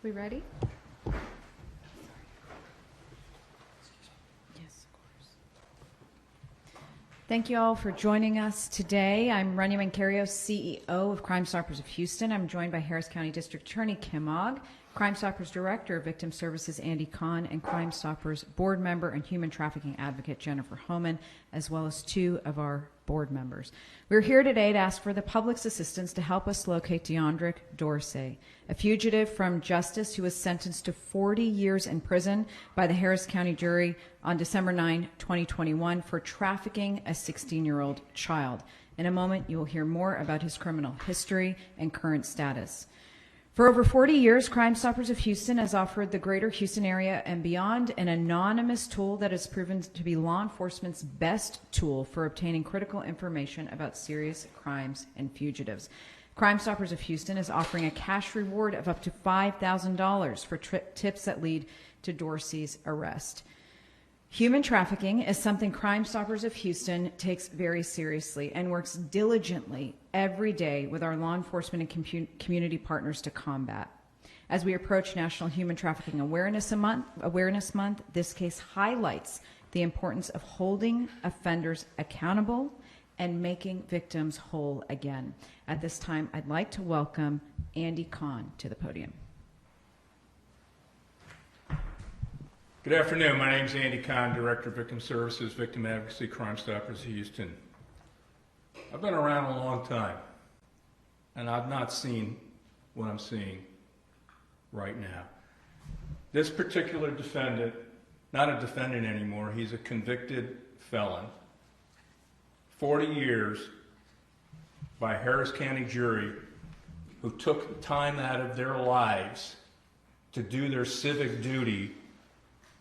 We ready? Yes, of course. Thank you all for joining us today. I'm Rania Mancarios, CEO of Crime Stoppers of Houston. I'm joined by Harris County District Attorney Kim Ogg, Crime Stoppers Director of Victim Services Andy Kahn, and Crime Stoppers Board Member and Human Trafficking Advocate Jennifer Homan, as well as two of our board members. We're here today to ask for the public's assistance to help us locate DeAundric Dorsey, a fugitive from justice who was sentenced to 40 years in prison by the Harris County jury on December 9, 2021 for trafficking a 16-year-old child. In a moment, you will hear more about his criminal history and current status. For over 40 years, Crime Stoppers of Houston has offered the greater Houston area and beyond an anonymous tool that has proven to be law enforcement's best tool for obtaining critical information about serious crimes and fugitives. Crime Stoppers of Houston is offering a cash reward of up to $5,000 for tips that lead to Dorsey's arrest. Human trafficking is something Crime Stoppers of Houston takes very seriously and works diligently every day with our law enforcement and community partners to combat. As we approach National Human Trafficking Awareness Month, this case highlights the importance of holding offenders accountable and making victims whole again. At this time, I'd like to welcome Andy Kahn to the podium. Good afternoon. My name is Andy Kahn, Director of Victim Services, Victim Advocacy, Crime Stoppers of Houston. I've been around a long time, and I've not seen what I'm seeing right now. This particular defendant, not a defendant anymore, he's a convicted felon, 40 years by a Harris County jury who took time out of their lives to do their civic duty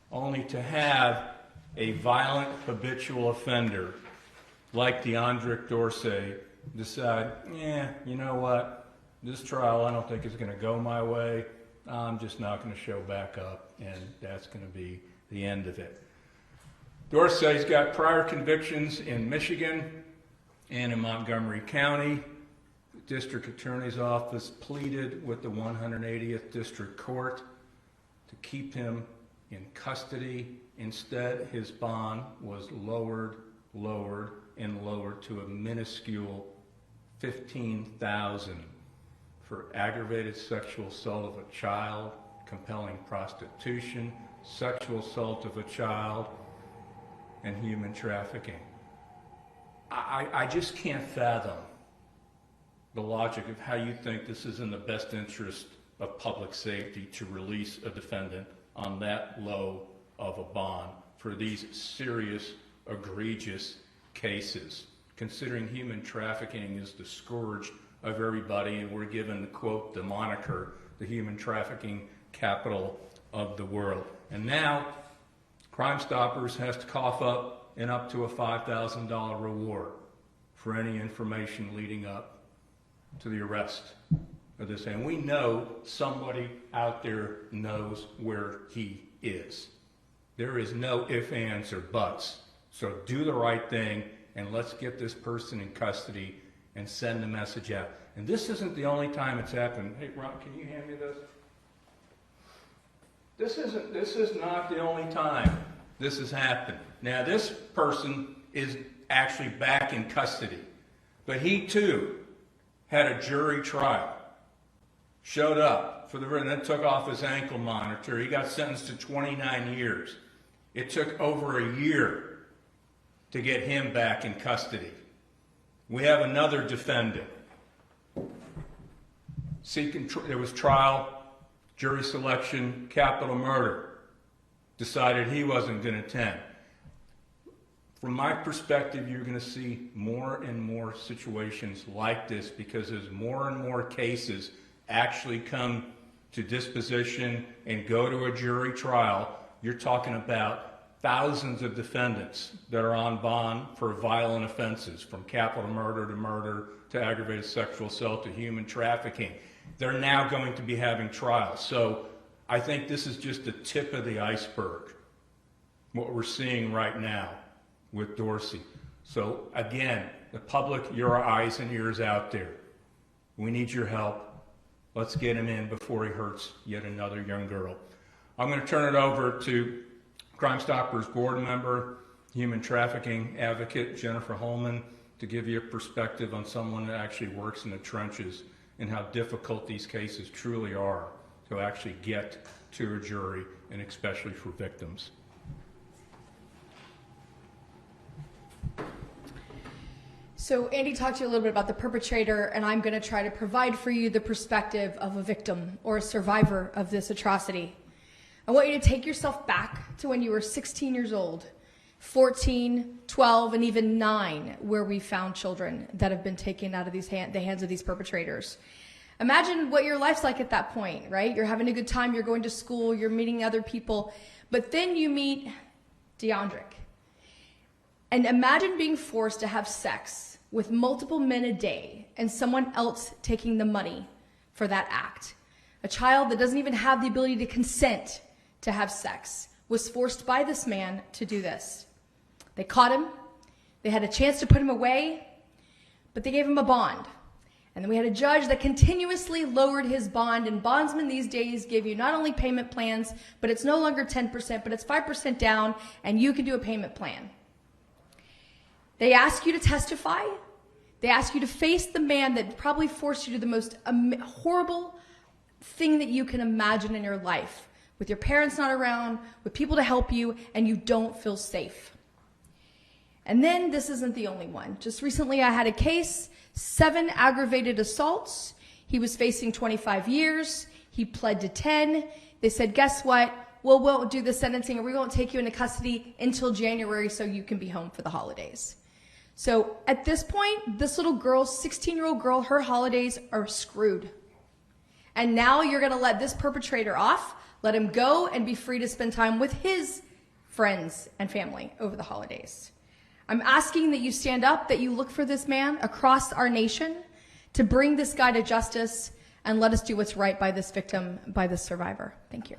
only to have a violent habitual offender like DeAundric Dorsey decide, you know what, this trial I don't think is going to go my way, I'm just not going to show back up, and that's going to be the end of it. Dorsey's got prior convictions in Michigan and in Montgomery County. The District Attorney's Office pleaded with the 180th District Court to keep him in custody. Instead, his bond was lowered to a minuscule $15,000 for aggravated sexual assault of a child, compelling prostitution, sexual assault of a child, and human trafficking. I just can't fathom the logic of how you think this is in the best interest of public safety to release a defendant on that low of a bond for these serious, egregious cases, considering human trafficking is the scourge of everybody, and we're given the quote, the moniker, the human trafficking capital of the world. And now, Crime Stoppers has to cough up to a $5,000 reward for any information leading up to the arrest of this. And we know somebody out there knows where he is. There is no ifs, ands, or buts. So do the right thing, and let's get this person in custody and send the message out. And this isn't the only time it's happened. Hey, Ron, can you hand me this? This is not the only time this has happened. Now, this person is actually back in custody, but he too had a jury trial. Showed up and then took off his ankle monitor. He got sentenced to 29 years. It took over a year to get him back in custody. We have another defendant. There was trial, jury selection, capital murder. Decided he wasn't going to attend. From my perspective, you're going to see more and more situations like this because as more and more cases actually come to disposition and go to a jury trial, you're talking about thousands of defendants that are on bond for violent offenses, from capital murder to aggravated sexual assault to human trafficking. They're now going to be having trials. So I think this is just the tip of the iceberg, what we're seeing right now with Dorsey. So again, the public, your eyes and ears out there. We need your help. Let's get him in before he hurts yet another young girl. I'm going to turn it over to Crime Stoppers board member, human trafficking advocate Jennifer Holman, to give you a perspective on someone that actually works in the trenches and how difficult these cases truly are to actually get to a jury, and especially for victims. So Andy talked to you a little bit about the perpetrator, and I'm going to try to provide for you the perspective of a victim or a survivor of this atrocity. I want you to take yourself back to when you were 16 years old, 14, 12, and even 9, where we found children that have been taken out of the hands of these perpetrators. Imagine what your life's like at that point, right? You're having a good time, you're going to school, you're meeting other people, but then you meet DeAundric. And imagine being forced to have sex with multiple men a day and someone else taking the money for that act. A child that doesn't even have the ability to consent to have sex was forced by this man to do this. They caught him. They had a chance to put him away, but they gave him a bond. And then we had a judge that continuously lowered his bond, and bondsmen these days give you not only payment plans, but it's no longer 10%, but it's 5% down, and you can do a payment plan. They ask you to testify. They ask you to face the man that probably forced you to the most horrible thing that you can imagine in your life, with your parents not around, with people to help you, and you don't feel safe. And then this isn't the only one. Just recently I had a case, 7 aggravated assaults. He was facing 25 years. He pled to 10. They said, guess what? Well, we'll do the sentencing and we won't take you into custody until January so you can be home for the holidays. So at this point, this little girl, 16-year-old girl, her holidays are screwed. And now you're going to let this perpetrator off, let him go and be free to spend time with his friends and family over the holidays. I'm asking that you stand up, that you look for this man across our nation to bring this guy to justice and let us do what's right by this victim, by this survivor. Thank you.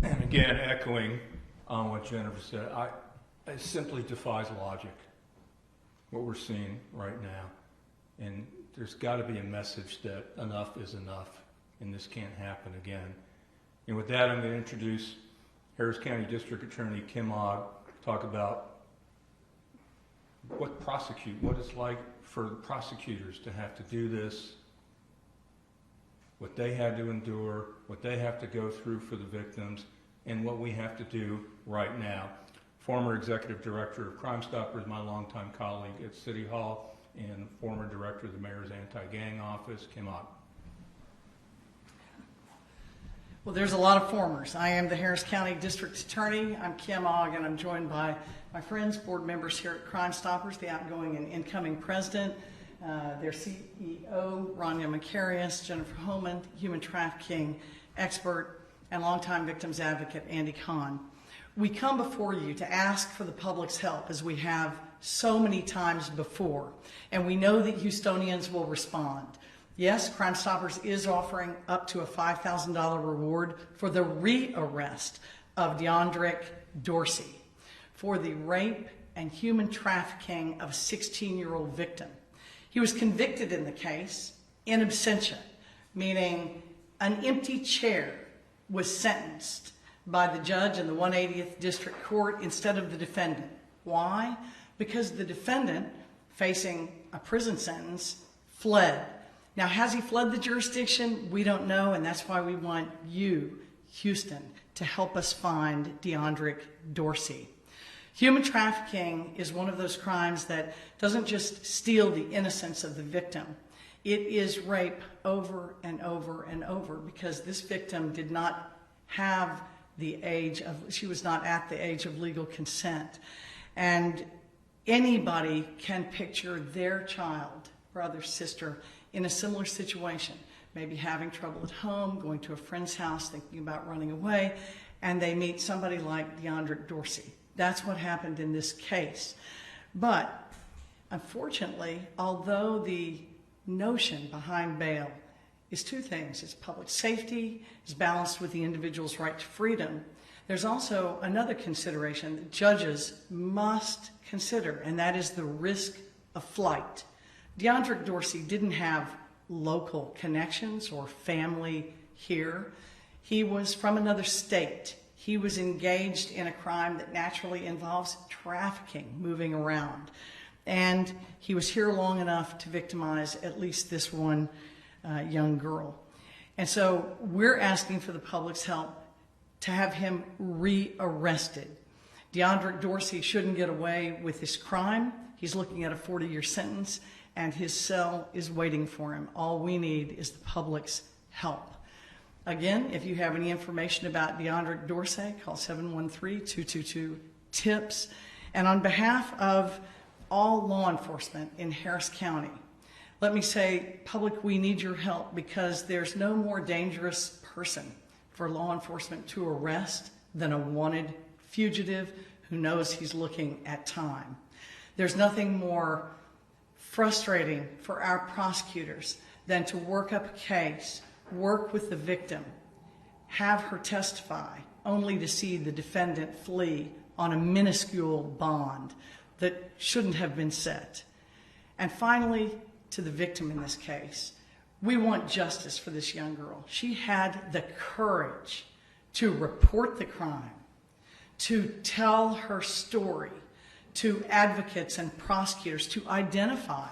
And again, echoing on what Jennifer said, it simply defies logic, what we're seeing right now. And there's got to be a message that enough is enough, and this can't happen again. And with that, I'm going to introduce Harris County District Attorney Kim Ogg to talk about what it's like for the prosecutors to have to do this, what they had to endure, what they have to go through for the victims, and what we have to do right now. Former Executive Director of Crime Stoppers, my longtime colleague at City Hall, and former Director of the Mayor's Anti-Gang Office, Kim Ogg. Well, there's a lot of formers. I am the Harris County District Attorney. I'm Kim Ogg, and I'm joined by my friends, board members here at Crime Stoppers, the outgoing and incoming president, their CEO, Rania Macarius, Jennifer Holman, human trafficking expert, and longtime victims advocate, Andy Kahn. We come before you to ask for the public's help, as we have so many times before, and we know that Houstonians will respond. Yes, Crime Stoppers is offering up to a $5,000 reward for the rearrest of DeAundric Dorsey for the rape and human trafficking of a 16-year-old victim. He was convicted in the case in absentia, meaning an empty chair was sentenced by the judge in the 180th District Court instead of the defendant. Why? Because the defendant, facing a prison sentence, fled. Now, has he fled the jurisdiction? We don't know, and that's why we want you, Houston, to help us find DeAundric Dorsey. Human trafficking is one of those crimes that doesn't just steal the innocence of the victim. It is rape over and over and over, because this victim did not have she was not at the age of legal consent. And anybody can picture their child, brother, sister, in a similar situation, maybe having trouble at home, going to a friend's house, thinking about running away, and they meet somebody like DeAundric Dorsey. That's what happened in this case. But unfortunately, although the notion behind bail is two things, it's public safety, it's balanced with the individual's right to freedom, there's also another consideration that judges must consider, and that is the risk of flight. DeAundric Dorsey didn't have local connections or family here. He was from another state. He was engaged in a crime that naturally involves trafficking, moving around. And he was here long enough to victimize at least this one young girl. And so we're asking for the public's help to have him re-arrested. DeAundric Dorsey shouldn't get away with this crime. He's looking at a 40-year sentence, and his cell is waiting for him. All we need is the public's help. Again, if you have any information about DeAundric Dorsey, call 713-222-TIPS. And on behalf of all law enforcement in Harris County, let me say, public, we need your help, because there's no more dangerous person for law enforcement to arrest than a wanted fugitive who knows he's looking at time. There's nothing more frustrating for our prosecutors than to work up a case, work with the victim, have her testify, only to see the defendant flee on a minuscule bond that shouldn't have been set. And finally, to the victim in this case, we want justice for this young girl. She had the courage to report the crime, to tell her story to advocates and prosecutors, to identify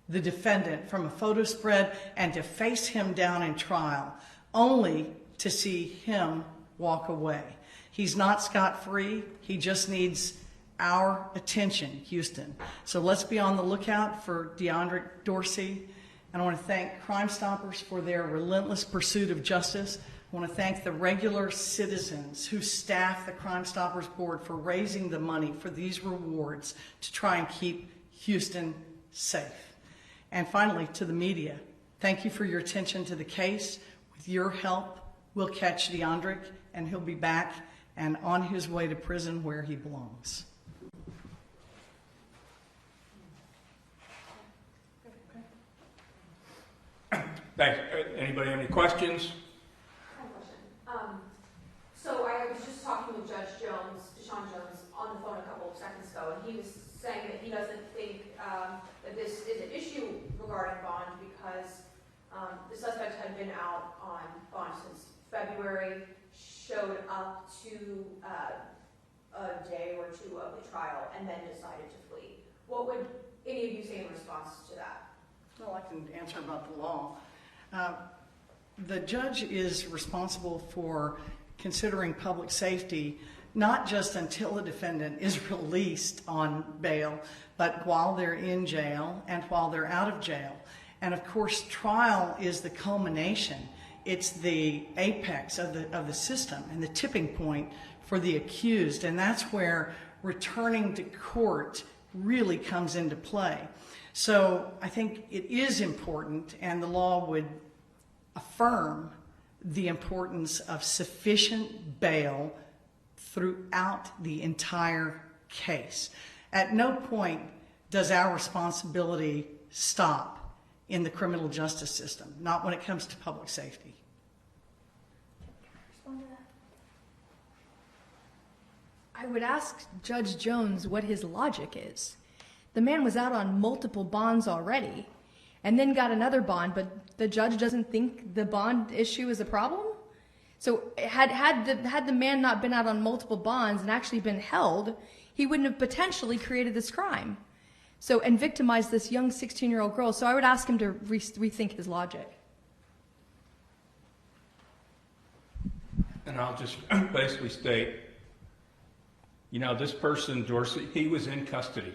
the defendant from a photo spread and to face him down in trial, only to see him walk away. He's not scot-free. He just needs our attention, Houston. So let's be on the lookout for DeAundric Dorsey. And I want to thank Crime Stoppers for their relentless pursuit of justice. I want to thank the regular citizens who staff the Crime Stoppers Board for raising the money for these rewards to try and keep Houston safe. And finally, to the media, thank you for your attention to the case. With your help, we'll catch DeAundric, and he'll be back and on his way to prison where he belongs. Thanks. Anybody have any questions? I have a question. So I was just talking with Judge Jones, DeShawn Jones, on the phone a couple of seconds ago, and he was saying that he doesn't think that this is an issue regarding bond because the suspect had been out on bond since February, showed up to a day or two of the trial, and then decided to flee. What would any of you say in response to that? Well, I can answer about the law. The judge is responsible for considering public safety, not just until the defendant is released on bail, but while they're in jail and while they're out of jail. And of course, trial is the culmination. It's the apex of the system and the tipping point for the accused. And that's where returning to court really comes into play. So I think it is important, and the law would affirm the importance of sufficient bail throughout the entire case. At no point does our responsibility stop in the criminal justice system, not when it comes to public safety. Respond to that. I would ask Judge Jones what his logic is. The man was out on multiple bonds already and then got another bond, but the judge doesn't think the bond issue is a problem? So had the man not been out on multiple bonds and actually been held, he wouldn't have potentially created this crime. So, and victimized this young 16-year-old girl. So I would ask him to rethink his logic. And I'll just basically state, you know, this person, Dorsey, he was in custody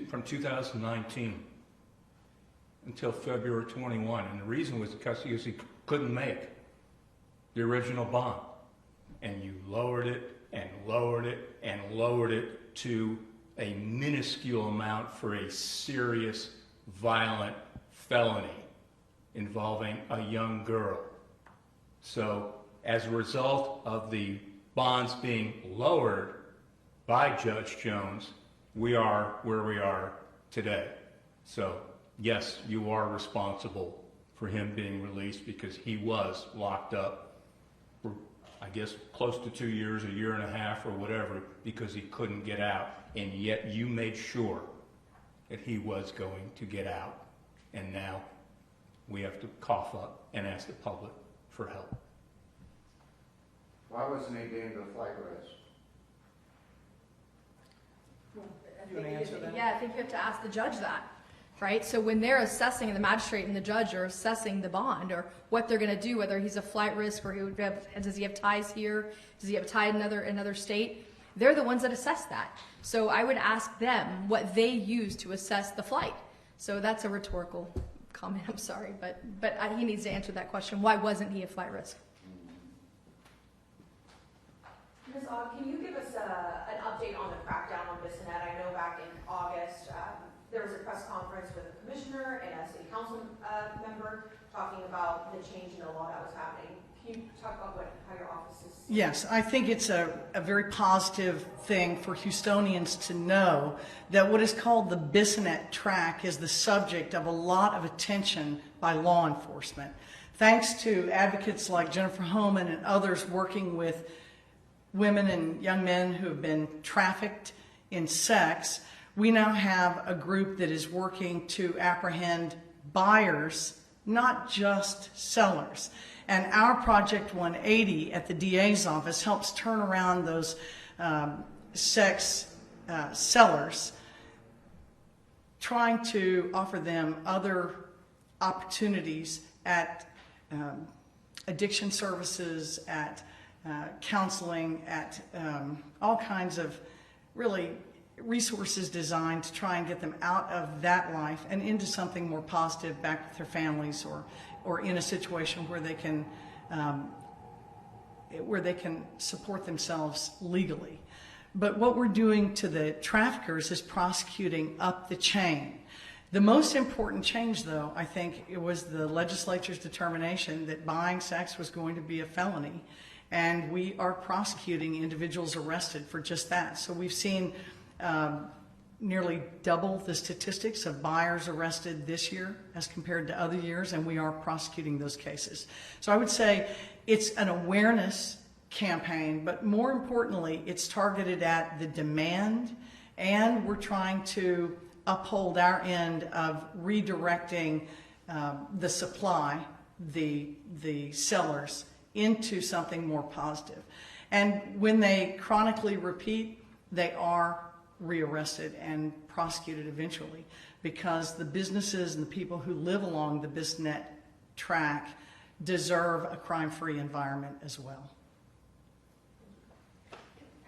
from 2019 until February 21. And the reason was because he couldn't make the original bond. And you lowered it and lowered it and lowered it to a minuscule amount for a serious, violent felony involving a young girl. So as a result of the bonds being lowered by Judge Jones, we are where we are today. So yes, you are responsible for him being released because he was locked up for, I guess, close to 2 years, a year and a half or whatever, because he couldn't get out. And yet you made sure that he was going to get out, and now we have to cough up and ask the public for help. Why wasn't he deemed a flight risk? You want to answer that? Yeah, I think you have to ask the judge that, right? So when they're assessing, the magistrate and the judge are assessing the bond or what they're going to do, whether he's a flight risk or does he have ties here, does he have a tie in another state, they're the ones that assess that. So I would ask them what they use to assess the flight. So that's a rhetorical comment, I'm sorry, but he needs to answer that question. Why wasn't he a flight risk? Ms. Ogg, can you give us an update on the crackdown on Bissonnette? I know back in August, there was a press conference with a commissioner and a city council member talking about the change in the law that was happening. Can you talk about how your office is? Yes, I think it's a very positive thing for Houstonians to know that what is called the Bissonnette track is the subject of a lot of attention by law enforcement. Thanks to advocates like Jennifer Homan and others working with women and young men who have been trafficked in sex, we now have a group that is working to apprehend buyers, not just sellers. And our Project 180 at the DA's office helps turn around those sex sellers, trying to offer them other opportunities at addiction services, at counseling, at all kinds of really resources designed to try and get them out of that life and into something more positive, back with their families, or in a situation where they can support themselves legally. But what we're doing to the traffickers is prosecuting up the chain. The most important change, though, I think, it was the legislature's determination that buying sex was going to be a felony, and we are prosecuting individuals arrested for just that. So we've seen nearly double the statistics of buyers arrested this year as compared to other years, and we are prosecuting those cases. So I would say it's an awareness campaign, but more importantly, it's targeted at the demand, and we're trying to uphold our end of redirecting the supply, the sellers, into something more positive. And when they chronically repeat, they are rearrested and prosecuted eventually, because the businesses and the people who live along the Bissonnette track deserve a crime-free environment as well.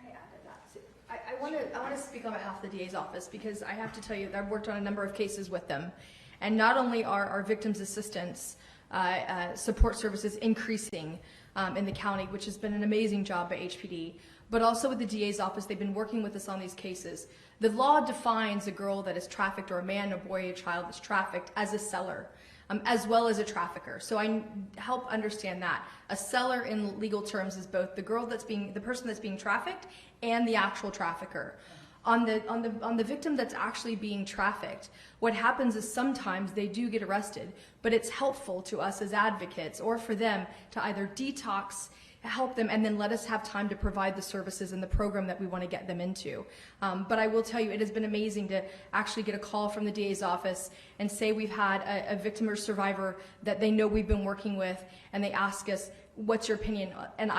I added that. I want to speak on behalf of the DA's office, because I have to tell you that I've worked on a number of cases with them, and not only are our victims assistance support services increasing in the county, which has been an amazing job by HPD, but also with the DA's office. They've been working with us on these cases. The law defines a girl that is trafficked, or a man, a boy, a child that's trafficked, as a seller, as well as a trafficker. So I help understand that. A seller in legal terms is both the person that's being trafficked and the actual trafficker. On the victim that's actually being trafficked, what happens is sometimes they do get arrested, but it's helpful to us as advocates, or for them, to either detox, help them, and then let us have time to provide the services and the program that we want to get them into. But I will tell you, it has been amazing to actually get a call from the DA's office and say we've had a victim or survivor that they know we've been working with, and they ask us, what's your opinion? And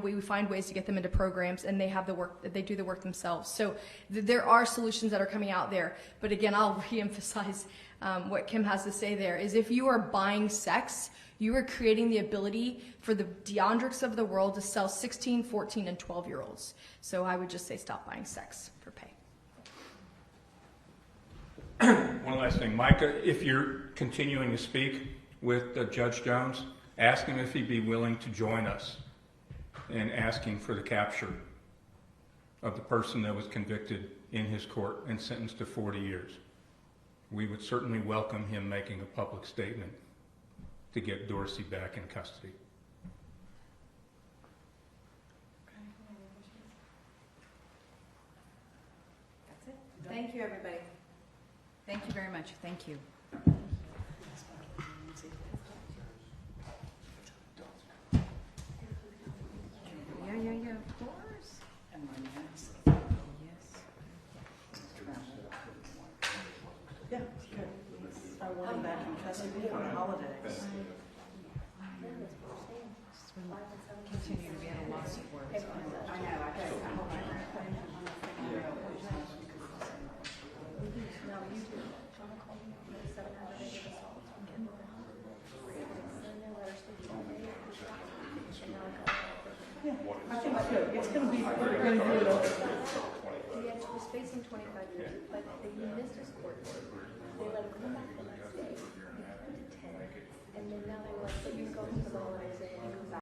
we find ways to get them into programs, and they do the work themselves. So there are solutions that are coming out there. But again, I'll reemphasize what Kim has to say there, is if you are buying sex, you are creating the ability for the DeAundrics of the world to sell 16, 14, and 12-year-olds. So I would just say stop buying sex for pay. One last thing, Micah, if you're continuing to speak with Judge Jones, ask him if he'd be willing to join us in asking for the capture of the person that was convicted in his court and sentenced to 40 years. We would certainly welcome him making a public statement to get Dorsey back in custody. That's it. Thank you, everybody. Thank you very much. Thank you. Yeah, of course. And my mask. Yes. continue to be in a lawsuit where it's I know, I hope No, you do. Shauna called me on the 700 assault. Send their letters to the DA. And now I got I think that's good. It's going to be, we're going to do it over. he was facing 25 years, but they missed his court date. They let him come back the next day. He went to 10. And then now they were like, so you can go to the holidays and you come back.